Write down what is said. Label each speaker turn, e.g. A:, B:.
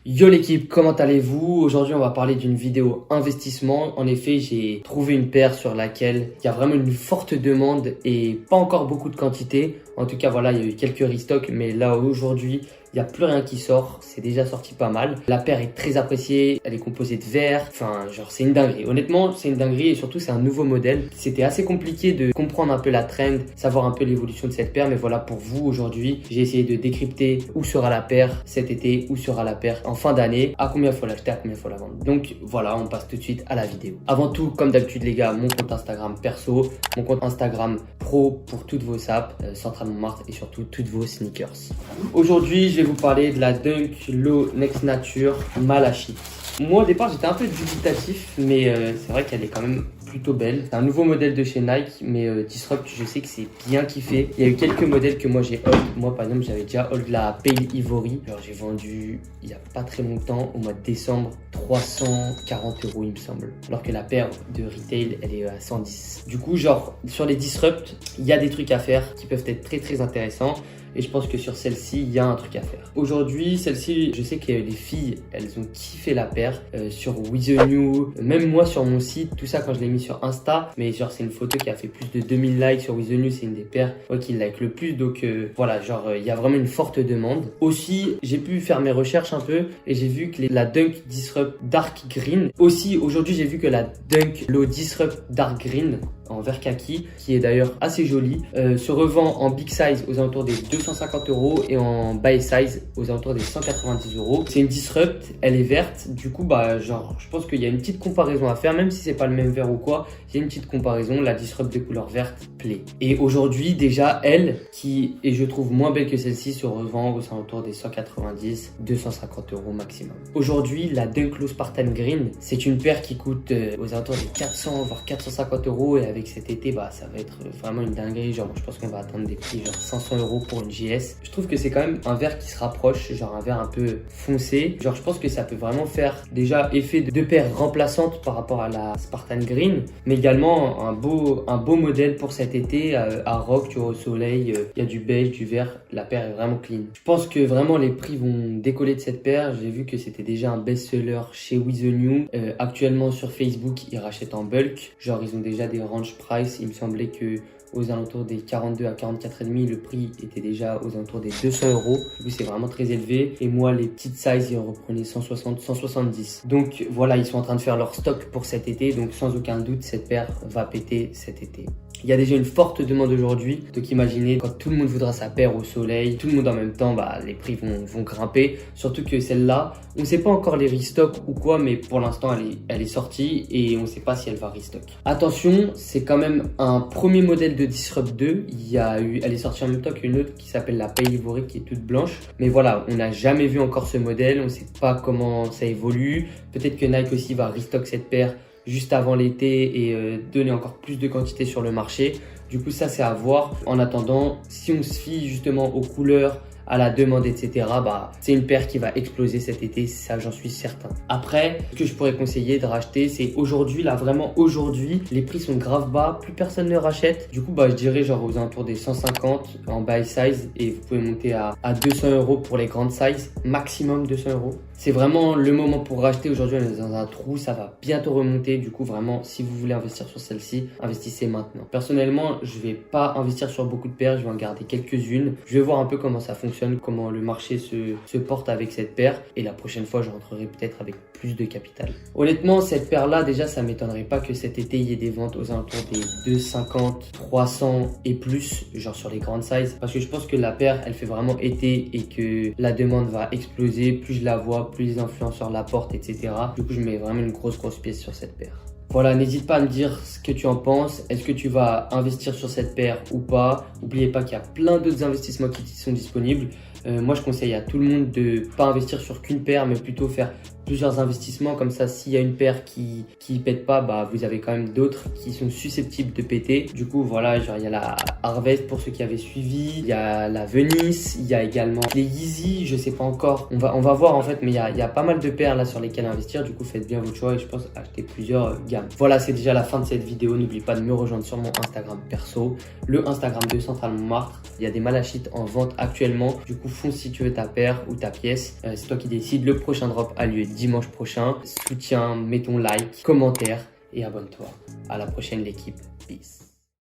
A: Yo l'équipe, comment allez-vous? Aujourd'hui on va parler d'une vidéo investissement. En effet, j'ai trouvé une paire sur laquelle il y a vraiment une forte demande et pas encore beaucoup de quantité. En tout cas voilà, il y a eu quelques restocks, mais là aujourd'hui il n'y a plus rien qui sort, c'est déjà sorti pas mal. La paire est très appréciée, elle est composée de verre, enfin genre c'est une dinguerie. Honnêtement c'est une dinguerie et surtout c'est un nouveau modèle. C'était assez compliqué de comprendre un peu la trend, savoir un peu l'évolution de cette paire, mais voilà pour vous aujourd'hui, j'ai essayé de décrypter où sera la paire cet été, où sera la paire en fin d'année, à combien il faut l'acheter, à combien il faut la vendre. Donc voilà, on passe tout de suite à la vidéo. Avant tout, comme d'habitude les gars, mon compte Instagram perso, mon compte Instagram pro pour toutes vos sapes, Central Montmartre et surtout toutes vos sneakers. Aujourd'hui, je vais vous parler de la Dunk Low Next Nature Malachite. Moi au départ j'étais un peu dubitatif, mais c'est vrai qu'elle est quand même plutôt belle. C'est un nouveau modèle de chez Nike, mais Disrupt je sais que c'est bien kiffé. Il y a eu quelques modèles que moi j'ai hold. Moi par exemple j'avais déjà hold la Pale Ivory. Alors j'ai vendu il n'y a pas très longtemps, au mois de décembre, 340 € il me semble. Alors que la paire de retail elle est à 110. Du coup genre sur les Disrupt, il y a des trucs à faire qui peuvent être très intéressants. Et je pense que sur celle-ci, il y a un truc à faire. Aujourd'hui, celle-ci, je sais que les filles, elles ont kiffé la paire sur With The New. Même moi, sur mon site, tout ça, quand je l'ai mis sur Insta. Mais genre, c'est une photo qui a fait plus de 2000 likes sur With The New. C'est une des paires qui like le plus. Donc voilà, genre, il y a vraiment une forte demande. Aussi, j'ai pu faire mes recherches un peu et j'ai vu que la Dunk Disrupt Dark Green. Aussi, aujourd'hui, j'ai vu que la Dunk Low Disrupt Dark Green en vert kaki, qui est d'ailleurs assez jolie, se revend en big size aux alentours des 250 € et en by size aux alentours des 190 €. C'est une Disrupt, elle est verte, du coup bah genre je pense qu'il y a une petite comparaison à faire, même si c'est pas le même vert ou quoi, il y a une petite comparaison, la Disrupt de couleur verte plaît. Et aujourd'hui déjà elle, qui est je trouve moins belle que celle-ci, se revend aux alentours des 190, 250 € maximum. Aujourd'hui la Dunk Low Spartan Green, c'est une paire qui coûte aux alentours des 400 voire 450 € et avec cet été bah ça va être vraiment une dinguerie. Genre je pense qu'on va atteindre des prix genre 500 € pour une JS. Je trouve que c'est quand même un vert qui se rapproche, genre un vert un peu foncé. Genre je pense que ça peut vraiment faire déjà effet de paire remplaçante par rapport à la Spartan Green, mais également un beau modèle pour cet été à rock, tu vois, au soleil, il y a du beige, du vert, la paire est vraiment clean. Je pense que vraiment les prix vont décoller de cette paire. J'ai vu que c'était déjà un best-seller chez With The New. Actuellement sur Facebook ils rachètent en bulk, genre ils ont déjà des range price. Il me semblait que aux alentours des 42 à 44,5, le prix était déjà aux alentours des 200 €. Du coup, c'est vraiment très élevé. Et moi, les petites sizes, ils reprenaient 160, 170. Donc voilà, ils sont en train de faire leur stock pour cet été. Donc sans aucun doute, cette paire va péter cet été. Il y a déjà une forte demande aujourd'hui. Donc imaginez, quand tout le monde voudra sa paire au soleil, tout le monde en même temps, bah, les prix vont grimper. Surtout que celle-là, on ne sait pas encore les restocks ou quoi, mais pour l'instant, elle est sortie et on ne sait pas si elle va restock. Attention, c'est quand même un premier modèle de Disrupt 2. Elle est sortie en même temps qu'une autre qui s'appelle la Pale Ivory qui est toute blanche. Mais voilà, on n'a jamais vu encore ce modèle. On ne sait pas comment ça évolue. Peut-être que Nike aussi va restock cette paire juste avant l'été et donner encore plus de quantité sur le marché. Du coup ça c'est à voir. En attendant, si on se fie justement aux couleurs, à la demande, etc., bah, c'est une paire qui va exploser cet été, ça j'en suis certain. Après, ce que je pourrais conseiller de racheter, c'est aujourd'hui, là vraiment aujourd'hui, les prix sont grave bas, plus personne ne rachète. Du coup, bah, je dirais genre aux alentours des 150 en buy size et vous pouvez monter à 200 € pour les grandes sizes, maximum 200 €. C'est vraiment le moment pour racheter. Aujourd'hui, on est dans un trou, ça va bientôt remonter. Du coup, vraiment, si vous voulez investir sur celle-ci, investissez maintenant. Personnellement, je vais pas investir sur beaucoup de paires, je vais en garder quelques-unes. Je vais voir un peu comment ça fonctionne, comment le marché se porte avec cette paire. Et la prochaine fois, je rentrerai peut-être avec plus de capital. Honnêtement, cette paire-là, déjà, ça m'étonnerait pas que cet été, il y ait des ventes aux alentours des 250, 300 et plus, genre sur les grandes sizes. Parce que je pense que la paire, elle fait vraiment été et que la demande va exploser. Plus je la vois, plus les influenceurs la portent, etc. Du coup, je mets vraiment une grosse pièce sur cette paire. Voilà, n'hésite pas à me dire ce que tu en penses. Est-ce que tu vas investir sur cette paire ou pas? N'oubliez pas qu'il y a plein d'autres investissements qui sont disponibles. Moi, je conseille à tout le monde de pas investir sur qu'une paire, mais plutôt faire plusieurs investissements. Comme ça, s'il y a une paire qui pète pas, bah vous avez quand même d'autres qui sont susceptibles de péter. Du coup, voilà, genre il y a la Harvest pour ceux qui avaient suivi, il y a la Venice, il y a également les Yeezy, je sais pas encore. On va voir en fait, mais il y a pas mal de paires là sur lesquelles investir. Du coup, faites bien votre choix et je pense acheter plusieurs gammes. Voilà, c'est déjà la fin de cette vidéo. N'oubliez pas de me rejoindre sur mon Instagram perso, le Instagram de Central Montmartre. Il y a des Malachite en vente actuellement. Du coup, fonce si tu veux ta paire ou ta pièce. C'est toi qui décides. Le prochain drop a lieu dimanche prochain. Soutiens, mets ton like, commentaire et abonne-toi. À la prochaine l'équipe. Peace.